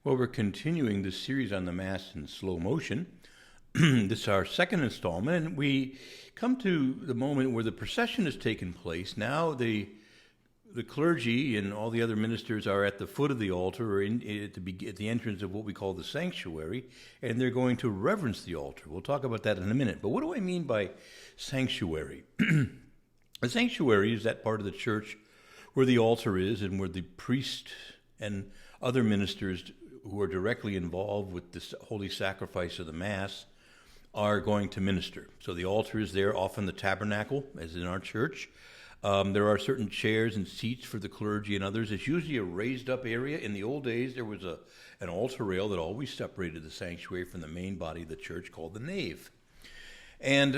Well, we're continuing this series on the Mass in slow motion. This is our second installment, and we come to the moment where the procession has taken place. Now the clergy and all the other ministers are at the foot of the altar or at the entrance of what we call the sanctuary, and they're going to reverence the altar. We'll talk about that in a minute. But what do I mean by sanctuary? A sanctuary is that part of the church where the altar is and where the priest and other ministers who are directly involved with the holy sacrifice of the Mass are going to minister. So the altar is there, often the tabernacle, as in our church. There are certain chairs and seats for the clergy and others. It's usually a raised up area. In the old days, there was an altar rail that always separated the sanctuary from the main body of the church called the nave. And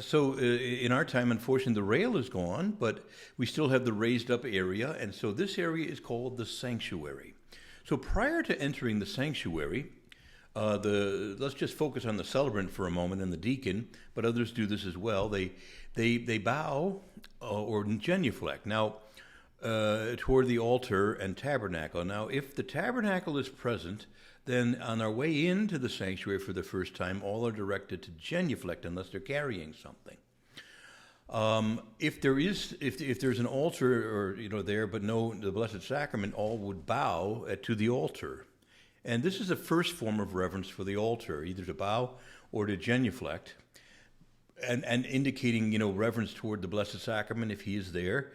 so in our time, unfortunately, the rail is gone, but we still have the raised up area. And so this area is called the sanctuary. So prior to entering the sanctuary, let's just focus on the celebrant for a moment and the deacon, but others do this as well. They bow or genuflect now toward the altar and tabernacle. Now, if the tabernacle is present, then on our way into the sanctuary for the first time, all are directed to genuflect unless they're carrying something. If there's an altar or there, but no the Blessed Sacrament, all would bow to the altar. And this is the first form of reverence for the altar, either to bow or to genuflect, and indicating reverence toward the Blessed Sacrament if he is there.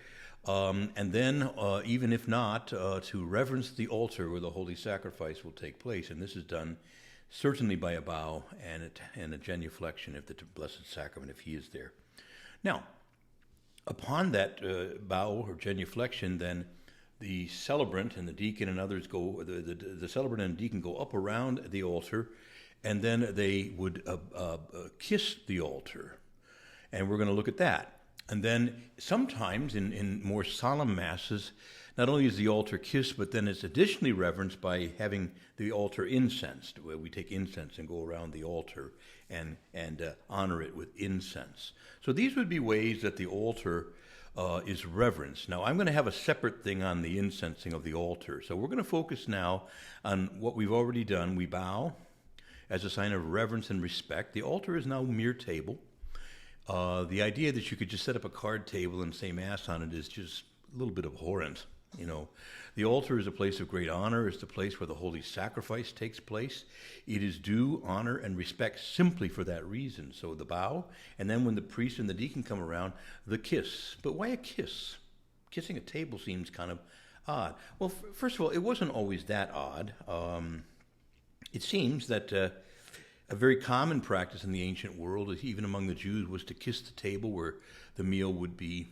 And then, even if not, to reverence the altar where the holy sacrifice will take place. And this is done certainly by a bow and a genuflection if the Blessed Sacrament, if he is there. Now, upon that bow or genuflection, then the celebrant and the deacon and others go, the celebrant and deacon go up around the altar, and then they would kiss the altar. And we're going to look at that. And then sometimes in more solemn masses, not only is the altar kissed, but then it's additionally reverenced by having the altar incensed, where we take incense and go around the altar and honor it with incense. So these would be ways that the altar is reverenced. Now, I'm going to have a separate thing on the incensing of the altar. So we're going to focus now on what we've already done. We bow as a sign of reverence and respect. The altar is now a mere table. The idea that you could just set up a card table and say Mass on it is just a little bit abhorrent. The altar is a place of great honor. It's the place where the holy sacrifice takes place. It is due honor and respect simply for that reason. So the bow, and then when the priest and the deacon come around, the kiss. But why a kiss? Kissing a table seems kind of odd. Well, first of all, it wasn't always that odd. It seems that a very common practice in the ancient world, even among the Jews, was to kiss the table where the meal would be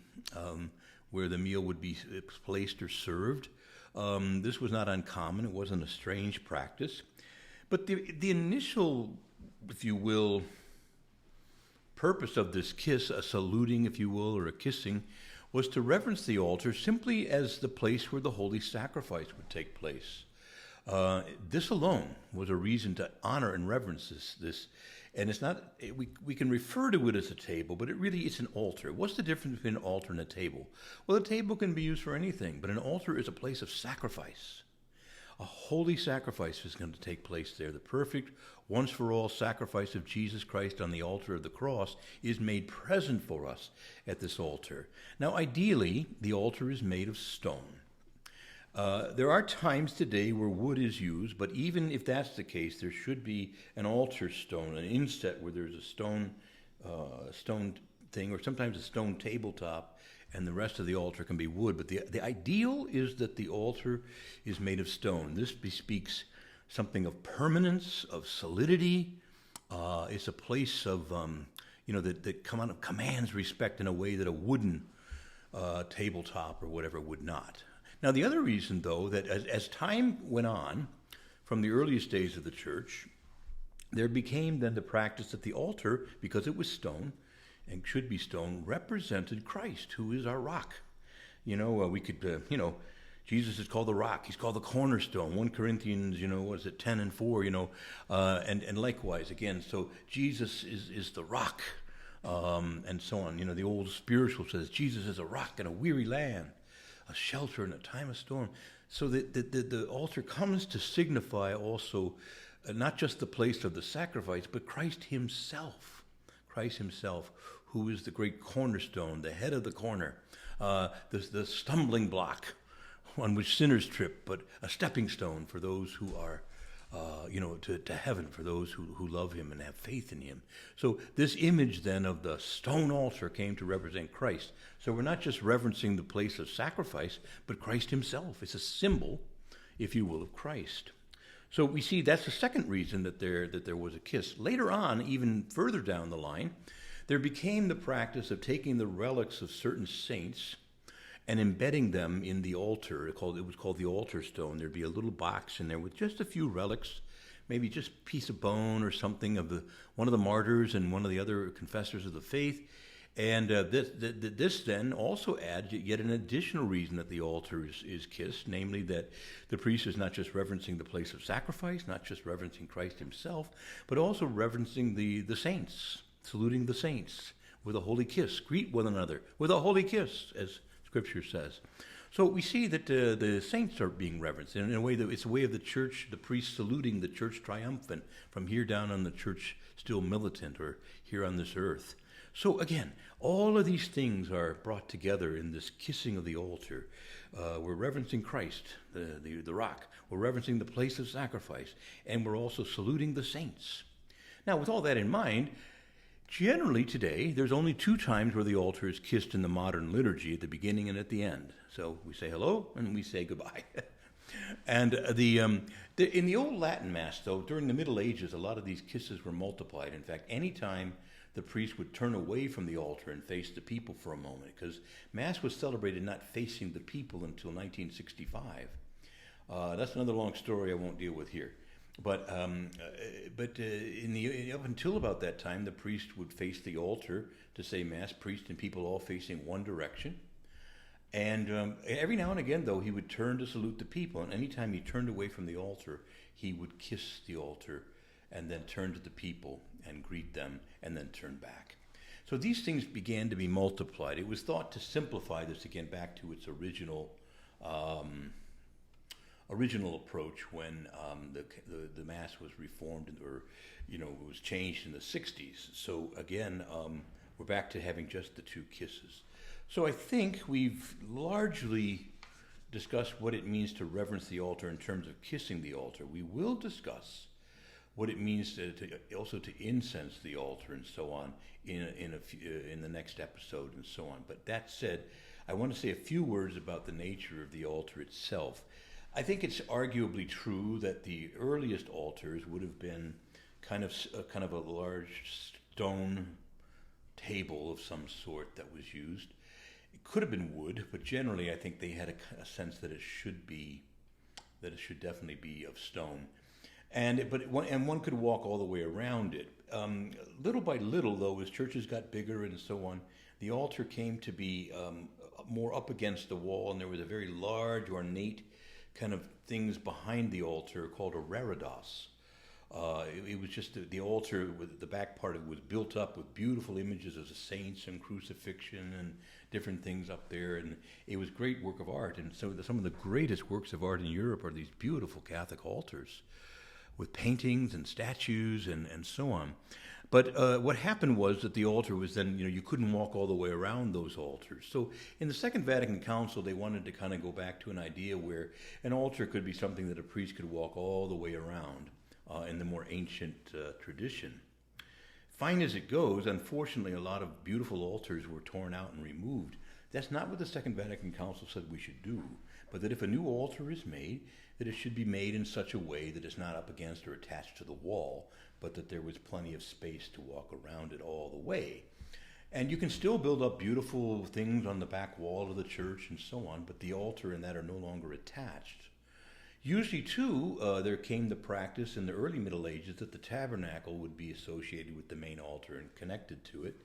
placed or served. This was not uncommon. It wasn't a strange practice. But the initial, if you will, purpose of this kiss, a saluting, if you will, or a kissing, was to reverence the altar simply as the place where the holy sacrifice would take place. This alone was a reason to honor and reverence this. And it's not, we can refer to it as a table, but it's an altar. What's the difference between an altar and a table? Well, a table can be used for anything, but an altar is a place of sacrifice. A holy sacrifice is going to take place there. The perfect, once-for-all sacrifice of Jesus Christ on the altar of the cross is made present for us at this altar. Now, ideally, the altar is made of stone. There are times today where wood is used, but even if that's the case, there should be an altar stone, an inset where there's a stone thing, or sometimes a stone tabletop, and the rest of the altar can be wood. But the ideal is that the altar is made of stone. This bespeaks something of permanence, of solidity. It's a place of, that commands respect in a way that a wooden tabletop or whatever would not. Now, the other reason, though, that as time went on, from the earliest days of the church, there became then the practice that the altar, because it was stone, and should be stone, represented Christ, who is our rock. Jesus is called the rock. He's called the cornerstone. 1 Corinthians, 10 and 4, and likewise, again, so Jesus is the rock, and so on. The old spiritual says, Jesus is a rock in a weary land, a shelter in a time of storm. So the altar comes to signify also not just the place of the sacrifice, but Christ himself. Christ himself, who is the great cornerstone, the head of the corner, the stumbling block on which sinners trip, but a stepping stone for those who are, to heaven, for those who love him and have faith in him. So this image then of the stone altar came to represent Christ. So we're not just reverencing the place of sacrifice, but Christ himself. It's a symbol, if you will, of Christ. So we see that's the second reason that there was a kiss. Later on, even further down the line, there became the practice of taking the relics of certain saints and embedding them in the altar. It was called the altar stone. There'd be a little box in there with just a few relics, maybe just a piece of bone or something of one of the martyrs and one of the other confessors of the faith. And this then also adds yet an additional reason that the altar is kissed, namely that the priest is not just reverencing the place of sacrifice, not just reverencing Christ himself, but also reverencing the saints, saluting the saints with a holy kiss. Greet one another with a holy kiss, as Scripture says. So we see that the saints are being reverenced in a way that it's a way of the church, the priest saluting the church triumphant from here down on the church still militant, or here on this earth. So again, all of these things are brought together in this kissing of the altar. We're reverencing Christ, the rock. We're reverencing the place of sacrifice. And we're also saluting the saints. Now, with all that in mind, generally today, there's only 2 times where the altar is kissed in the modern liturgy, at the beginning and at the end. So we say hello and we say goodbye. And in the old Latin Mass, though, during the Middle Ages, a lot of these kisses were multiplied. In fact, any time the priest would turn away from the altar and face the people for a moment, because Mass was celebrated not facing the people until 1965. That's another long story I won't deal with here. But up until about that time, the priest would face the altar to say Mass, priest and people all facing one direction. And every now and again, though, he would turn to salute the people. And anytime he turned away from the altar, he would kiss the altar and then turn to the people and greet them and then turn back. So these things began to be multiplied. It was thought to simplify this again back to its original approach when the Mass was reformed, or was changed in the 60s. So again, we're back to having just the 2 kisses. So I think we've largely discussed what it means to reverence the altar in terms of kissing the altar. We will discuss what it means to also to incense the altar and so on in the next episode and so on. But that said, I want to say a few words about the nature of the altar itself. I think it's arguably true that the earliest altars would have been kind of a large stone table of some sort that was used. It could have been wood, but generally I think they had a sense that it should definitely be of stone. And one could walk all the way around it. Little by little, though, as churches got bigger and so on, the altar came to be more up against the wall, and there was a very large, ornate kind of things behind the altar called a reredos. It was just the altar, with the back part of it was built up with beautiful images of the saints and crucifixion and different things up there, and it was great work of art. And so some of the greatest works of art in Europe are these beautiful Catholic altars with paintings and statues and so on. But what happened was that the altar was then, you couldn't walk all the way around those altars. So in the Second Vatican Council, they wanted to kind of go back to an idea where an altar could be something that a priest could walk all the way around in the more ancient tradition. Fine as it goes, unfortunately, a lot of beautiful altars were torn out and removed. That's not what the Second Vatican Council said we should do, but that if a new altar is made, that it should be made in such a way that it's not up against or attached to the wall, but that there was plenty of space to walk around it all the way. And you can still build up beautiful things on the back wall of the church and so on, but the altar and that are no longer attached. Usually, too, there came the practice in the early Middle Ages that the tabernacle would be associated with the main altar and connected to it.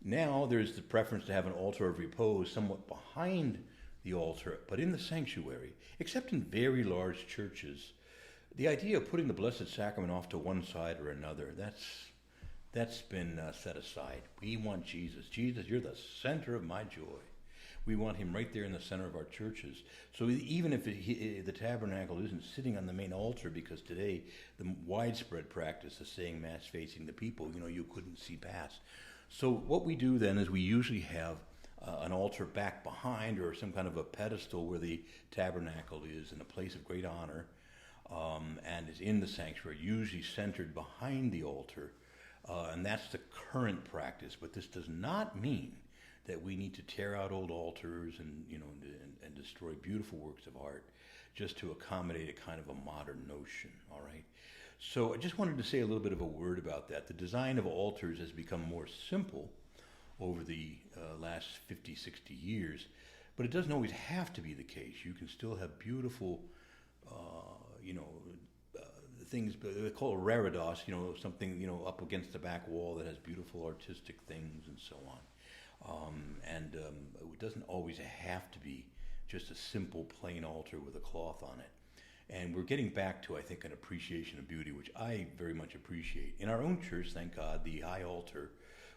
Now there's the preference to have an altar of repose somewhat behind the altar, but in the sanctuary, except in very large churches. The idea of putting the Blessed Sacrament off to one side or another, that's been set aside. We want Jesus. Jesus, you're the center of my joy. We want him right there in the center of our churches. So even if the tabernacle isn't sitting on the main altar, because today the widespread practice is saying Mass facing the people, you couldn't see past. So what we do then is we usually have an altar back behind, or some kind of a pedestal where the tabernacle is in a place of great honor, and is in the sanctuary, usually centered behind the altar. And that's the current practice. But this does not mean that we need to tear out old altars and destroy beautiful works of art just to accommodate a kind of a modern notion. All right. So I just wanted to say a little bit of a word about that. The design of altars has become more simple over the last 50, 60 years, but it doesn't always have to be the case. You can still have beautiful, things, they call it reredos, something, up against the back wall that has beautiful artistic things and so on. It doesn't always have to be just a simple plain altar with a cloth on it. And we're getting back to, I think, an appreciation of beauty, which I very much appreciate. In our own church, thank God, the high altar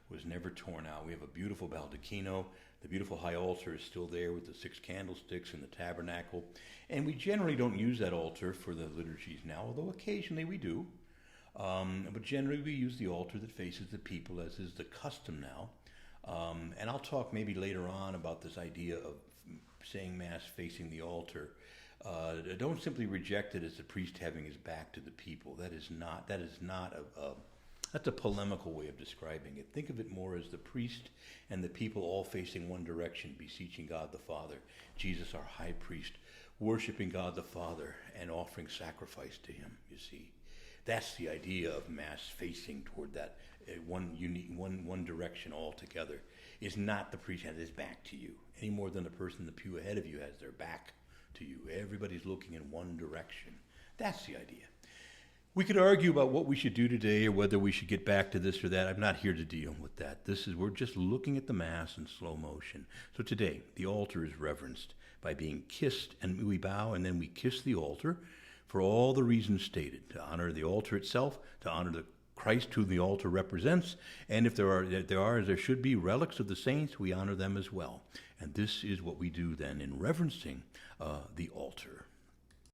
was never torn out. We have a beautiful baldacchino. The beautiful high altar is still there with the 6 candlesticks in the tabernacle. And we generally don't use that altar for the liturgies now, although occasionally we do. But generally we use the altar that faces the people, as is the custom now. And I'll talk maybe later on about this idea of saying Mass facing the altar. Don't simply reject it as the priest having his back to the people. That's a polemical way of describing it. Think of it more as the priest and the people all facing one direction, beseeching God the Father. Jesus, our high priest, worshiping God the Father and offering sacrifice to him, you see. That's the idea of Mass facing toward that one direction altogether. Is not the priest has his back to you, any more than the person in the pew ahead of you has their back to you. Everybody's looking in one direction. That's the idea. We could argue about what we should do today or whether we should get back to this or that. I'm not here to deal with that. We're just looking at the Mass in slow motion. So today, the altar is reverenced by being kissed, and we bow and then we kiss the altar for all the reasons stated, to honor the altar itself, to honor the Christ who the altar represents, and if there should be relics of the saints, we honor them as well. And this is what we do then in reverencing the altar.